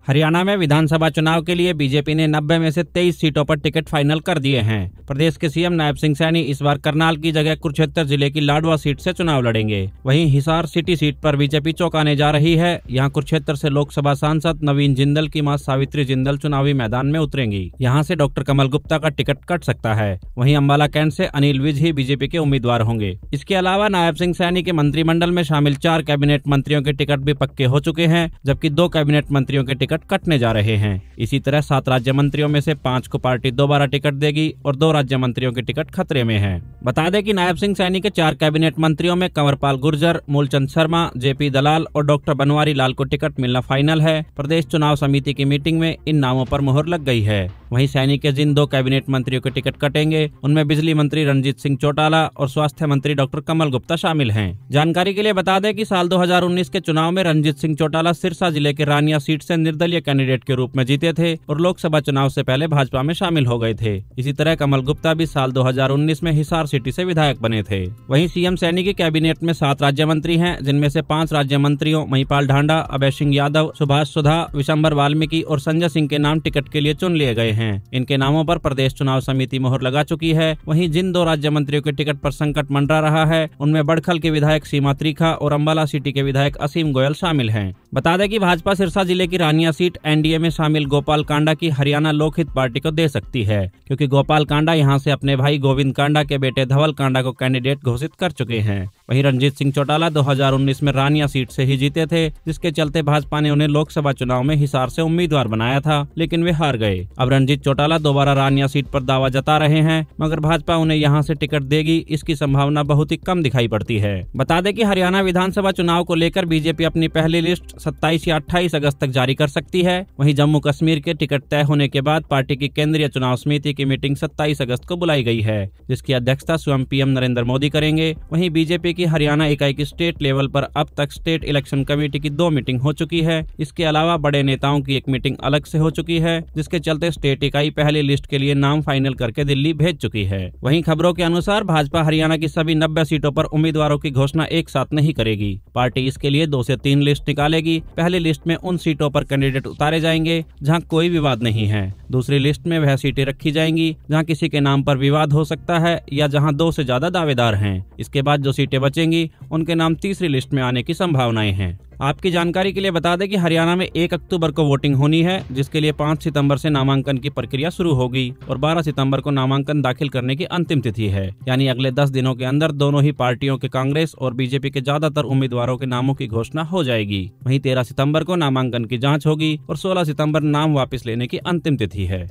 हरियाणा में विधानसभा चुनाव के लिए बीजेपी ने 90 में से 23 सीटों पर टिकट फाइनल कर दिए हैं। प्रदेश के सीएम नायब सिंह सैनी इस बार करनाल की जगह कुरुक्षेत्र जिले की लाडवा सीट से चुनाव लड़ेंगे। वहीं हिसार सिटी सीट पर बीजेपी चौंकाने जा रही है। यहां कुरुक्षेत्र से लोकसभा सांसद नवीन जिंदल की मां सावित्री जिंदल चुनावी मैदान में उतरेंगी। यहां से डॉक्टर कमल गुप्ता का टिकट कट सकता है। वहीं अंबाला कैंट से अनिल विज ही बीजेपी के उम्मीदवार होंगे। इसके अलावा नायब सिंह सैनी के मंत्रिमंडल में शामिल 4 कैबिनेट मंत्रियों के टिकट भी पक्के हो चुके हैं, जबकि 2 कैबिनेट मंत्रियों के टिकट कटने जा रहे हैं। इसी तरह 7 राज्य मंत्रियों में से 5 को पार्टी दोबारा टिकट देगी और 2 राज्य मंत्रियों के टिकट खतरे में हैं। बता दें कि नायब सिंह सैनी के 4 कैबिनेट मंत्रियों में कंवरपाल गुर्जर, मूलचंद शर्मा, जेपी दलाल और डॉक्टर बनवारी लाल को टिकट मिलना फाइनल है। प्रदेश चुनाव समिति की मीटिंग में इन नामों पर मुहर लग गई है। वहीं सैनी के जिन 2 कैबिनेट मंत्रियों के टिकट कटेंगे उनमें बिजली मंत्री रणजीत सिंह चौटाला और स्वास्थ्य मंत्री डॉक्टर कमल गुप्ता शामिल हैं। जानकारी के लिए बता दें कि साल 2019 के चुनाव में रणजीत सिंह चौटाला सिरसा जिले के रानिया सीट से निर्दलीय कैंडिडेट के रूप में जीते थे और लोकसभा चुनाव से पहले भाजपा में शामिल हो गए थे। इसी तरह कमल गुप्ता भी साल 2019 में हिसार सिटी से विधायक बने थे। वहीं सीएम सैनी की कैबिनेट में 7 राज्य मंत्री हैं, जिनमें से 5 राज्य मंत्रियों महिपाल ढांडा, अभय सिंह यादव, सुभाष सुधा, विशंबर वाल्मीकि और संजय सिंह के नाम टिकट के लिए चुन लिए गए हैं। इनके नामों पर प्रदेश चुनाव समिति मोहर लगा चुकी है। वहीं जिन 2 राज्य मंत्रियों के टिकट पर संकट मंडरा रहा है उनमें बड़खल के विधायक सीमा त्रिखा और अंबाला सिटी के विधायक असीम गोयल शामिल हैं। बता दें कि भाजपा सिरसा जिले की रानिया सीट एनडीए में शामिल गोपाल कांडा की हरियाणा लोकहित पार्टी को दे सकती है, क्योंकि गोपाल कांडा यहां से अपने भाई गोविंद कांडा के बेटे धवल कांडा को कैंडिडेट घोषित कर चुके हैं। वहीं रणजीत सिंह चौटाला 2019 में रानिया सीट से ही जीते थे, जिसके चलते भाजपा ने उन्हें लोकसभा चुनाव में हिसार से उम्मीदवार बनाया था, लेकिन वे हार गए। अब रणजीत चौटाला दोबारा रानिया सीट पर दावा जता रहे हैं, मगर भाजपा उन्हें यहां से टिकट देगी, इसकी संभावना बहुत ही कम दिखाई पड़ती है। बता दें कि हरियाणा विधानसभा चुनाव को लेकर बीजेपी अपनी पहली लिस्ट 27 या 28 अगस्त तक जारी कर सकती है। वहीं जम्मू कश्मीर के टिकट तय होने के बाद पार्टी की केंद्रीय चुनाव समिति की मीटिंग 27 अगस्त को बुलाई गई है, जिसकी अध्यक्षता स्वयं पीएम नरेंद्र मोदी करेंगे। वहीं बीजेपी की हरियाणा इकाई की स्टेट लेवल पर अब तक स्टेट इलेक्शन कमेटी की 2 मीटिंग हो चुकी है। इसके अलावा बड़े नेताओं की एक मीटिंग अलग से हो चुकी है, जिसके चलते स्टेट इकाई पहली लिस्ट के लिए नाम फाइनल करके दिल्ली भेज चुकी है। वहीं खबरों के अनुसार भाजपा हरियाणा की सभी 90 सीटों पर उम्मीदवारों की घोषणा एक साथ नहीं करेगी। पार्टी इसके लिए 2 से 3 लिस्ट निकालेगी। पहली लिस्ट में उन सीटों पर कैंडिडेट उतारे जाएंगे जहां कोई विवाद नहीं है। दूसरी लिस्ट में वह सीटें रखी जाएंगी जहां किसी के नाम पर विवाद हो सकता है या जहां 2 से ज्यादा दावेदार हैं। इसके बाद जो सीटें बचेंगी उनके नाम तीसरी लिस्ट में आने की संभावनाएं हैं। आपकी जानकारी के लिए बता दें कि हरियाणा में 1 अक्टूबर को वोटिंग होनी है, जिसके लिए 5 सितंबर से नामांकन की प्रक्रिया शुरू होगी और 12 सितंबर को नामांकन दाखिल करने की अंतिम तिथि है। यानी अगले 10 दिनों के अंदर दोनों ही पार्टियों के कांग्रेस और बीजेपी के ज्यादातर उम्मीदवारों के नामों की घोषणा हो जाएगी। वहीं 13 सितंबर को नामांकन की जांच होगी और 16 सितंबर नाम वापस लेने की अंतिम तिथि है।